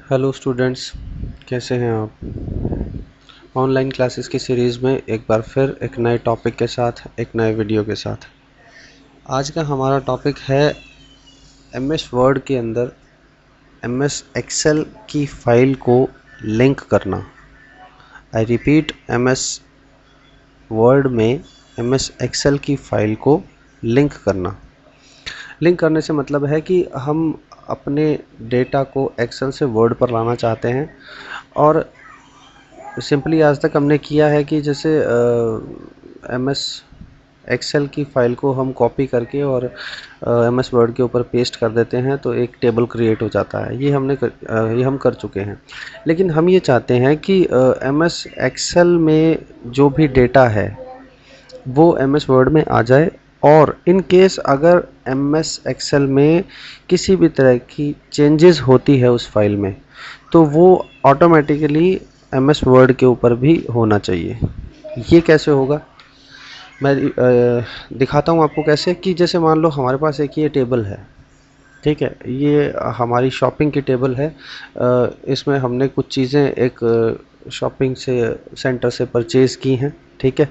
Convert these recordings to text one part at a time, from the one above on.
Hello students, कैसे हैं आप। ऑनलाइन क्लासेस की सीरीज़ में एक बार फिर एक नए टॉपिक के साथ, एक नए वीडियो के साथ। आज का हमारा टॉपिक है एमएस वर्ड के अंदर एमएस एक्सेल की फ़ाइल को लिंक करना। आई रिपीट, एमएस वर्ड में एमएस एक्सेल की फ़ाइल को लिंक करना। लिंक करने से मतलब है कि हम अपने डेटा को एक्सेल से वर्ड पर लाना चाहते हैं। और सिंपली आज तक हमने किया है कि जैसे एमएस एक्सेल की फ़ाइल को हम कॉपी करके और एमएस वर्ड के ऊपर पेस्ट कर देते हैं तो एक टेबल क्रिएट हो जाता है। ये हम कर चुके हैं। लेकिन हम ये चाहते हैं कि एमएस एक्सेल में जो भी डेटा है वो एमएस वर्ड में आ जाए, और इन केस अगर एमएस एक्सेल में किसी भी तरह की चेंजेस होती है उस फाइल में, तो वो ऑटोमेटिकली एमएस वर्ड के ऊपर भी होना चाहिए। ये कैसे होगा, मैं दिखाता हूँ आपको कैसे। कि जैसे मान लो हमारे पास एक ये टेबल है, ठीक है, ये हमारी शॉपिंग की टेबल है। इसमें हमने कुछ चीज़ें एक शॉपिंग से सेंटर से परचेज़ की हैं, ठीक है,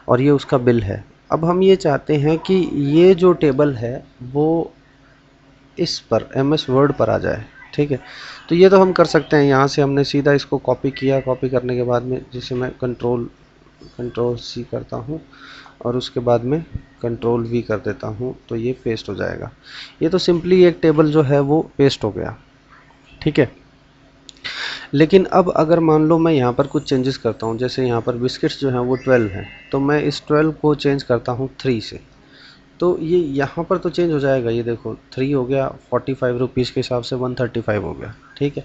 और ये उसका बिल है। अब हम ये चाहते हैं कि ये जो टेबल है वो इस पर एमएस वर्ड पर आ जाए, ठीक है। तो ये तो हम कर सकते हैं, यहाँ से हमने सीधा इसको कॉपी किया। कॉपी करने के बाद में जैसे मैं कंट्रोल सी करता हूँ और उसके बाद में कंट्रोल वी कर देता हूँ तो ये पेस्ट हो जाएगा। ये तो सिंपली एक टेबल जो है वो पेस्ट हो गया, ठीक है। लेकिन अब अगर मान लो मैं यहाँ पर कुछ चेंजेस करता हूँ, जैसे यहाँ पर बिस्किट्स जो हैं वो 12 हैं, तो मैं इस 12 को चेंज करता हूँ 3 से, तो ये यहाँ पर तो चेंज हो जाएगा। ये देखो 3 हो गया, 45 रुपीज़ के हिसाब से 135 हो गया, ठीक है।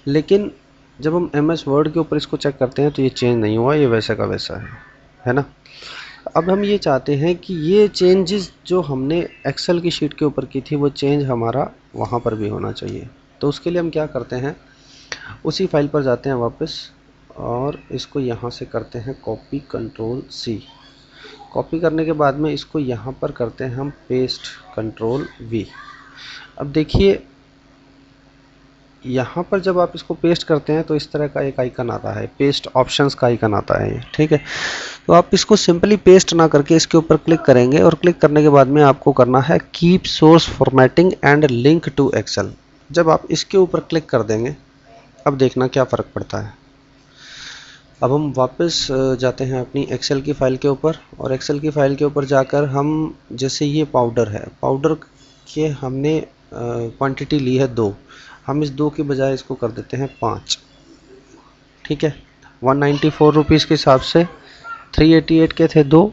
लेकिन जब हम एम एस वर्ड के ऊपर इसको चेक करते हैं तो ये चेंज नहीं हुआ, ये वैसा का वैसा है ना। अब हम ये चाहते हैं कि ये चेंजेस जो हमने एक्सेल की शीट के ऊपर की थी वो चेंज हमारा वहाँ पर भी होना चाहिए। तो उसके लिए हम क्या करते हैं, उसी फाइल पर जाते हैं वापस और इसको यहाँ से करते हैं कॉपी, कंट्रोल सी। कॉपी करने के बाद में इसको यहाँ पर करते हैं हम पेस्ट, कंट्रोल वी। अब देखिए यहाँ पर जब आप इसको पेस्ट करते हैं तो इस तरह का एक आइकन आता है, पेस्ट ऑप्शंस का आइकन आता है, ठीक है। तो आप इसको सिंपली पेस्ट ना करके इसके ऊपर क्लिक करेंगे, और क्लिक करने के बाद में आपको करना है keep source formatting and link to Excel. जब आप इसके ऊपर क्लिक कर देंगे, अब देखना क्या फ़र्क पड़ता है। अब हम वापस जाते हैं अपनी एक्सेल की फ़ाइल के ऊपर, और एक्सेल की फ़ाइल के ऊपर जाकर हम जैसे ये पाउडर है, पाउडर के हमने क्वांटिटी ली है 2, हम इस 2 की बजाय इसको कर देते हैं 5, ठीक है। 194 रुपीज़ के हिसाब से 388 के थे 2,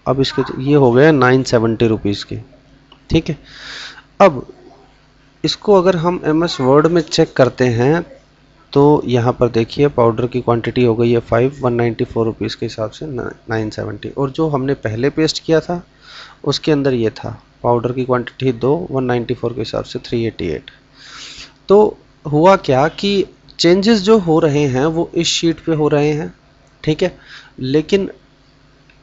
अब इसके ये हो गए 970 रुपीज़ के, ठीक है। अब इसको अगर हम एम एस वर्ड में चेक करते हैं तो यहाँ पर देखिए पाउडर की क्वांटिटी हो गई है 5, 194 रुपीज़ के हिसाब से 970, और जो हमने पहले पेस्ट किया था उसके अंदर ये था पाउडर की क्वांटिटी 2, 194 के हिसाब से 388। तो हुआ क्या कि चेंजेस जो हो रहे हैं वो इस शीट पे हो रहे हैं, ठीक है, लेकिन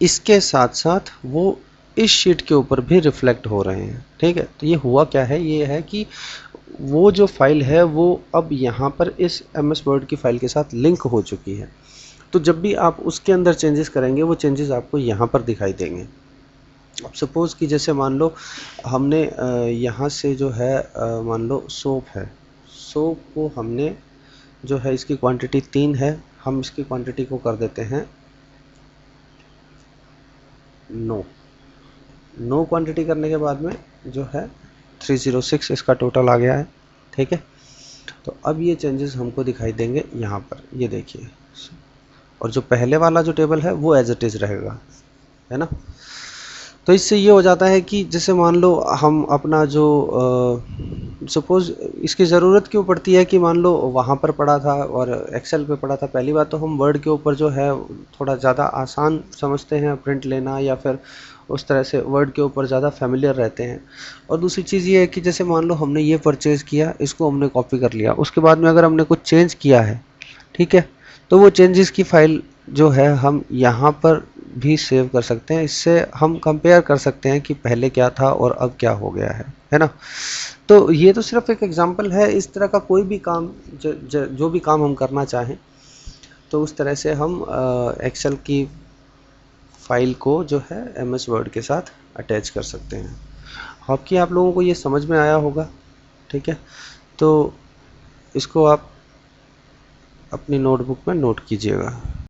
इसके साथ साथ वो इस शीट के ऊपर भी रिफ्लेक्ट हो रहे हैं, ठीक है। तो ये हुआ क्या है, ये है कि वो जो फाइल है वो अब यहाँ पर इस एम एस वर्ड की फ़ाइल के साथ लिंक हो चुकी है। तो जब भी आप उसके अंदर चेंजेस करेंगे वो चेंजेस आपको यहाँ पर दिखाई देंगे। अब सपोज़ कि जैसे मान लो हमने यहाँ से जो है मान लो सोप है, सोप को हमने जो है इसकी क्वांटिटी 3 है, हम इसकी क्वांटिटी को कर देते हैं नो क्वांटिटी करने के बाद में जो है 306 इसका टोटल आ गया है, ठीक है। तो अब ये चेंजेस हमको दिखाई देंगे यहाँ पर, ये देखिए, और जो पहले वाला जो टेबल है वो एज इट इज़ रहेगा, है ना। तो इससे ये हो जाता है कि जैसे मान लो हम अपना जो सपोज़ इसकी ज़रूरत क्यों पड़ती है कि मान लो वहाँ पर पड़ा था और एक्सेल पे पड़ा था। पहली बात तो हम वर्ड के ऊपर जो है थोड़ा ज़्यादा आसान समझते हैं प्रिंट लेना, या फिर उस तरह से वर्ड के ऊपर ज़्यादा फेमिलियर रहते हैं। और दूसरी चीज़ ये है कि जैसे मान लो हमने ये परचेज़ किया, इसको हमने कॉपी कर लिया, उसके बाद में अगर हमने कुछ चेंज किया है, ठीक है, तो वो चेंजेस की फ़ाइल जो है हम यहाँ पर भी सेव कर सकते हैं। इससे हम कंपेयर कर सकते हैं कि पहले क्या था और अब क्या हो गया है ना। तो ये तो सिर्फ एक एग्जांपल है। इस तरह का कोई भी काम जो भी काम हम करना चाहें तो उस तरह से हम एक्सेल की फाइल को जो है एमएस वर्ड के साथ अटैच कर सकते हैं। होप आप लोगों को ये समझ में आया होगा। ठीक है, तो इसको आप अपनी नोटबुक में नोट कीजिएगा।